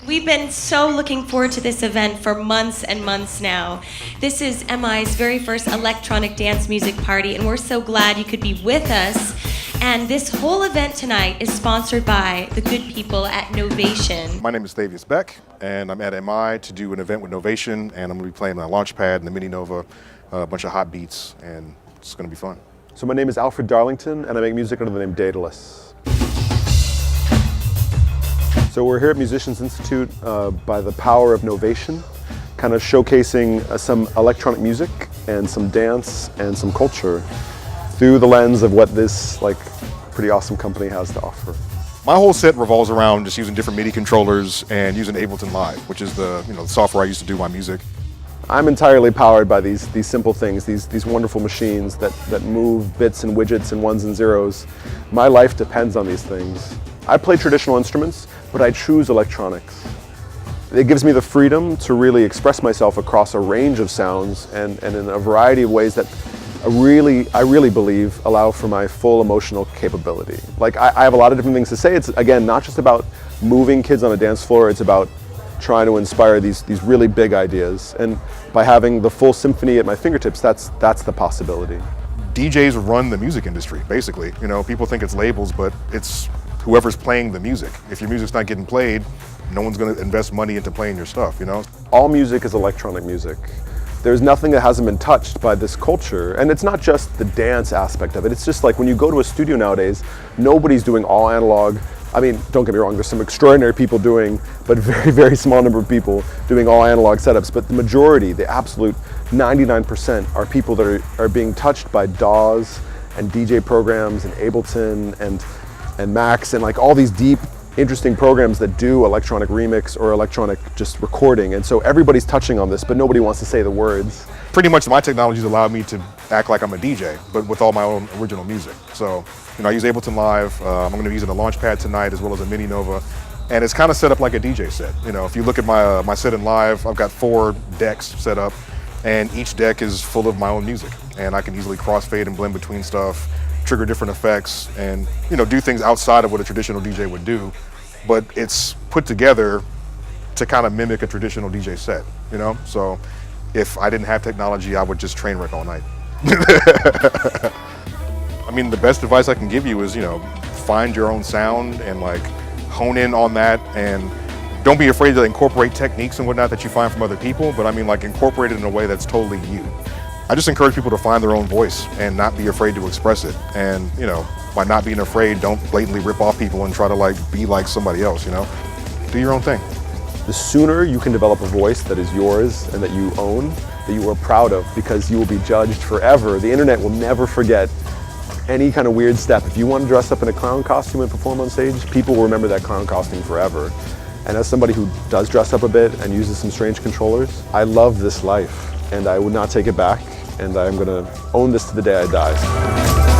We've been so looking forward to this event for months and months now. This is MI's very first electronic dance music party, and we're so glad you could be with us. And this whole event tonight is sponsored by the good people at Novation. My name is Thavius Beck, and I'm at MI to do an event with Novation, and I'm going to be playing my Launchpad and the Mini Nova, a bunch of hot beats, and it's going to be fun. So my name is Alfred Darlington, and I make music under the name Daedelus. So we're here at Musicians Institute by the power of Novation, kind of showcasing some electronic music and some dance and some culture through the lens of what this pretty awesome company has to offer. My whole set revolves around just using different MIDI controllers and using Ableton Live, which is the software I use to do my music. I'm entirely powered by these simple things, these wonderful machines that move bits and widgets and ones and zeros. My life depends on these things. I play traditional instruments, but I choose electronics. It gives me the freedom to really express myself across a range of sounds and in a variety of ways that I really believe allow for my full emotional capability. I have a lot of different things to say. It's, again, not just about moving kids on a dance floor, it's about trying to inspire these really big ideas. And by having the full symphony at my fingertips, that's the possibility. DJs run the music industry, basically. People think it's labels, but it's whoever's playing the music. If your music's not getting played, no one's going to invest money into playing your stuff, All music is electronic music. There's nothing that hasn't been touched by this culture, and it's not just the dance aspect of it. It's just like when you go to a studio nowadays, nobody's doing all analog. I mean, don't get me wrong, there's some extraordinary people doing, but very, very small number of people doing all analog setups. But the majority, the absolute 99%, are people that are being touched by DAWs and DJ programs and Ableton and Max and all these deep, interesting programs that do electronic remix or electronic just recording. And so everybody's touching on this, but nobody wants to say the words. Pretty much my technologies allow me to act like I'm a DJ, but with all my own original music. So, I use Ableton Live. I'm going to be using a Launchpad tonight as well as a Mini Nova. And it's kind of set up like a DJ set. If you look at my set in Live, I've got 4 decks set up, and each deck is full of my own music. And I can easily crossfade and blend between stuff, trigger different effects, and do things outside of what a traditional DJ would do. But it's put together to kind of mimic a traditional DJ set, So if I didn't have technology, I would just train wreck all night. I mean, the best advice I can give you is, find your own sound and hone in on that, and don't be afraid to incorporate techniques and whatnot that you find from other people, but I mean incorporate it in a way that's totally you. I just encourage people to find their own voice and not be afraid to express it. And, by not being afraid, don't blatantly rip off people and try to be like somebody else, Do your own thing. The sooner you can develop a voice that is yours and that you own, that you are proud of, because you will be judged forever. The internet will never forget any kind of weird step. If you want to dress up in a clown costume and perform on stage, people will remember that clown costume forever. And as somebody who does dress up a bit and uses some strange controllers, I love this life and I would not take it back, and I'm going to own this to the day I die.